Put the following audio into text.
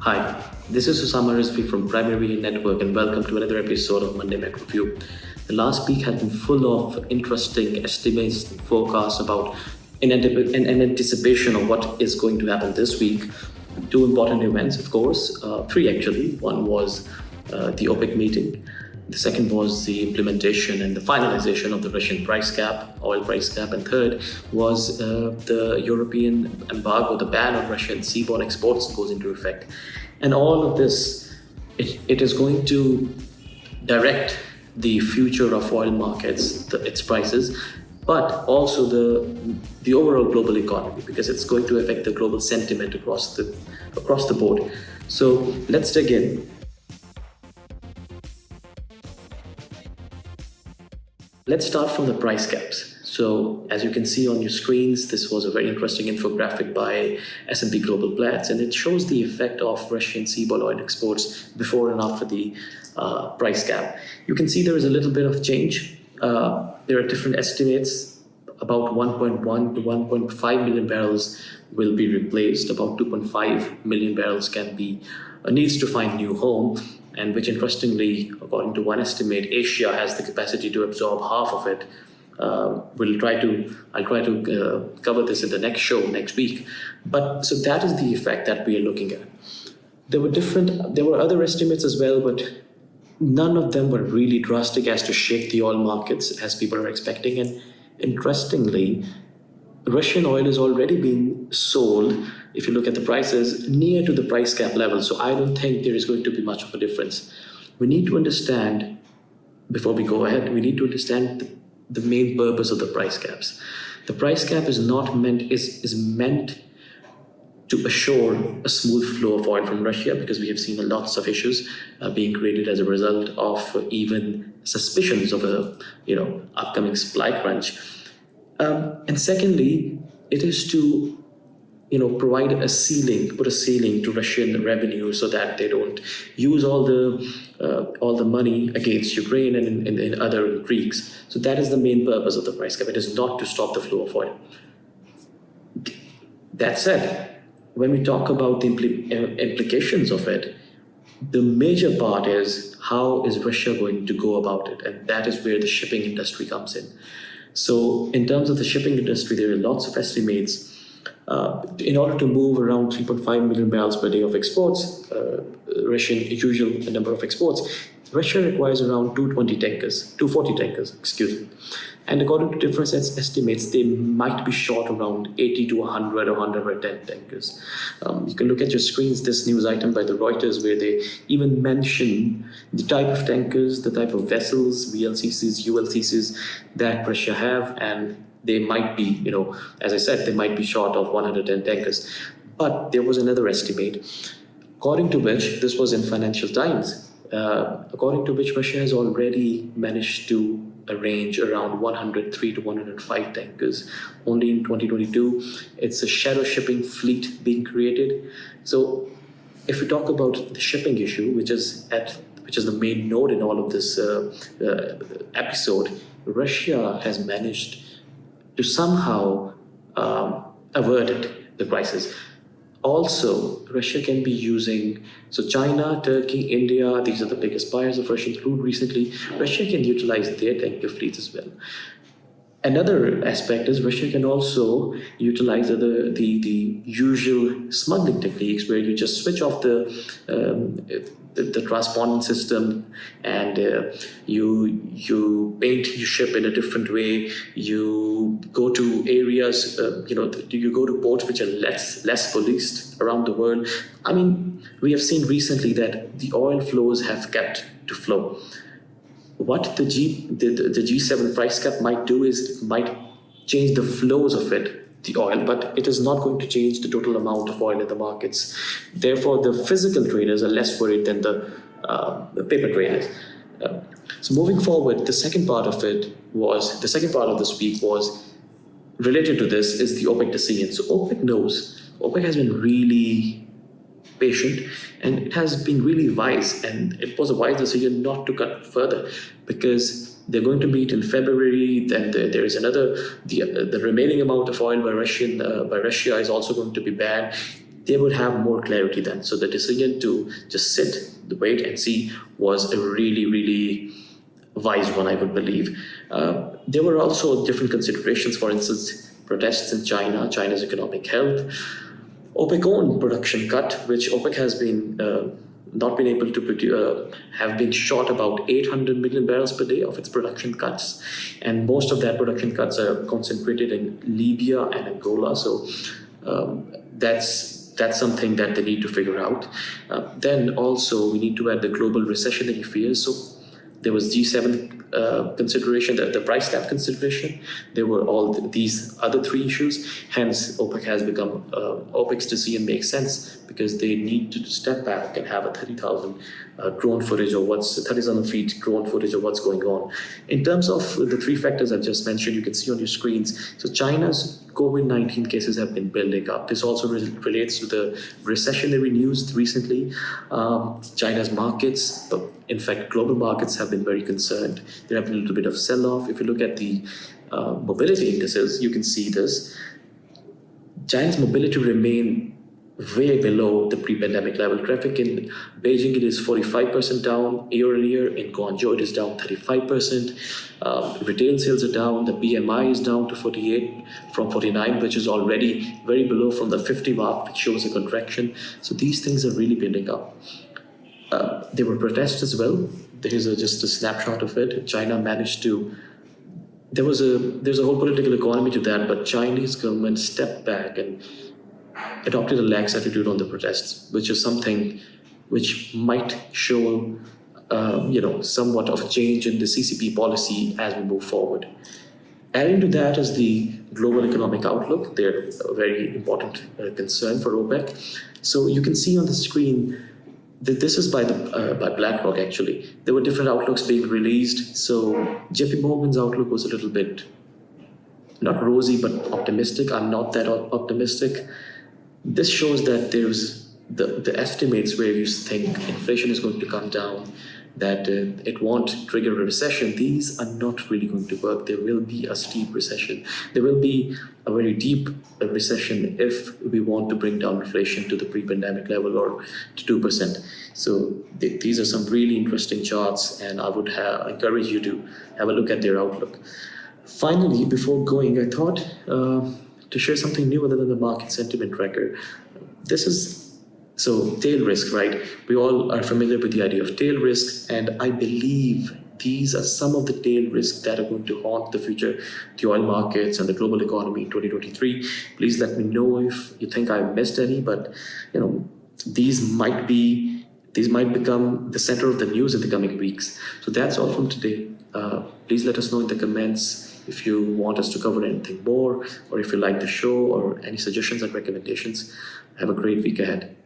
Hi, this is Osama Rizvi from Primary Network and welcome to another episode of Monday Macro View. The last week has been full of interesting estimates and forecasts about in anticipation of what is going to happen this week. Two important events, of course, three actually. One was the OPEC meeting. The second was the implementation and the finalization of the Russian price cap, oil price cap. And third was the European embargo, the ban on Russian seaborne exports goes into effect. And all of this, it is going to direct the future of oil markets, its prices, but also the overall global economy, because it's going to affect the global sentiment across the board. So let's dig in. Let's start from the price caps. So as you can see on your screens, this was a very interesting infographic by S&P Global Platts, and it shows the effect of Russian seaborne oil exports before and after the price cap. You can see there is a little bit of change. There are different estimates. About 1.1 to 1.5 million barrels will be replaced. About 2.5 million barrels needs to find new home. And which, interestingly, according to one estimate, Asia has the capacity to absorb half of it. I'll try to cover this in the next show next week. But so that is the effect that we are looking at. There were other estimates as well, but none of them were really drastic as to shake the oil markets as people are expecting. And interestingly, Russian oil is already being sold, if you look at the prices, near to the price cap level. So I don't think there is going to be much of a difference. We need to understand, before we go ahead, we need to understand the main purpose of the price caps. The price cap is meant to assure a smooth flow of oil from Russia, because we have seen lots of issues being created as a result of even suspicions of a upcoming supply crunch. And secondly, it is to put a ceiling to Russian revenue so that they don't use all the money against Ukraine and in other Greeks. So that is the main purpose of the price cap. It is not to stop the flow of oil. That said, when we talk about the implications of it, the major part is how is Russia going to go about it, and that is where the shipping industry comes in. So in terms of the shipping industry, there are lots of estimates. In order to move around 3.5 million barrels per day of exports, Russian usual number of exports, Russia requires around 240 tankers, And according to different estimates, they might be short around 80 to 100 or 110 tankers. You can look at your screens this news item by the Reuters, where they even mention the type of tankers, the type of vessels, VLCCs, ULCCs that Russia have, and they might be, as I said, they might be short of 110 tankers. But there was another estimate, according to which, this was in Financial Times, according to which Russia has already managed to arrange around 103 to 105 tankers. Only in 2022, it's a shadow shipping fleet being created. So if we talk about the shipping issue, which is the main node in all of this episode, Russia has managed to somehow avert the crisis. Also, Russia can be using, so China, Turkey, India, these are the biggest buyers of Russian crude recently. Russia can utilize their tanker fleets as well. Another aspect is Russia can also utilize the usual smuggling techniques, where you just switch off the transpondent system and you paint your ship in a different way. You go to areas, you go to ports which are less policed around the world. I mean, we have seen recently that the oil flows have kept to flow. What the G7 price cap might do is it might change the flows of the oil, but it is not going to change the total amount of oil in the markets. Therefore, the physical traders are less worried than the paper traders. So moving forward, the second part of this week was related to this is the OPEC decision. So OPEC has been really patient, and it has been really wise, and it was a wise decision not to cut further, because they're going to meet in February. Then there is the remaining amount of oil by Russia is also going to be banned. they would have more clarity then. So the decision to just sit, wait and see was a really, really wise one, I would believe. There were also different considerations, for instance, protests in China, China's economic health, OPEC own production cut, which OPEC has been not been able to produce, have been short about 800 million barrels per day of its production cuts. And most of that production cuts are concentrated in Libya and Angola. So that's something that they need to figure out. Then also we need to add the global recessionary fears. So there was G7 consideration, the price cap consideration. There were all these other three issues. Hence, OPEC has become, OPEC's decision makes sense because they need to step back and have a 30,000 drone footage of 30,000 feet drone footage of what's going on. In terms of the three factors I've just mentioned, you can see on your screens. So China's COVID-19 cases have been building up. This also relates to the recessionary news recently. China's markets, in fact, global markets have been very concerned. There have been a little bit of sell-off. If you look at the mobility indices, you can see this. China's mobility remain way below the pre-pandemic level. Traffic in Beijing, it is 45% down year-on-year. In Guangzhou, it is down 35%. Retail sales are down. The PMI is down to 48 from 49, which is already very below from the 50 mark, which shows a contraction. So these things are really building up. There were protests as well. There's just a snapshot of it. China managed to, there's a whole political economy to that, but Chinese government stepped back and adopted a lax attitude on the protests, which is something which might show, somewhat of a change in the CCP policy as we move forward. Adding to that is the global economic outlook. They're a very important concern for OPEC. So you can see on the screen that this is by BlackRock actually. There were different outlooks being released. So JP Morgan's outlook was a little bit not rosy, but optimistic. I'm not that optimistic. This shows that there's the estimates where you think inflation is going to come down, that it won't trigger a recession. These are not really going to work. There will be a steep recession. There will be a very deep recession if we want to bring down inflation to the pre-pandemic level or to 2%. So these are some really interesting charts, and I would encourage you to have a look at their outlook. Finally, before going, I thought to share something new other than the market sentiment tracker. This is, so tail risk, right? We all are familiar with the idea of tail risk, and I believe these are some of the tail risks that are going to haunt the future, the oil markets and the global economy in 2023. Please let me know if you think I've missed any, but these might become the center of the news in the coming weeks. So that's all from today. Please let us know in the comments if you want us to cover anything more, or if you like the show, or any suggestions and recommendations. Have a great week ahead.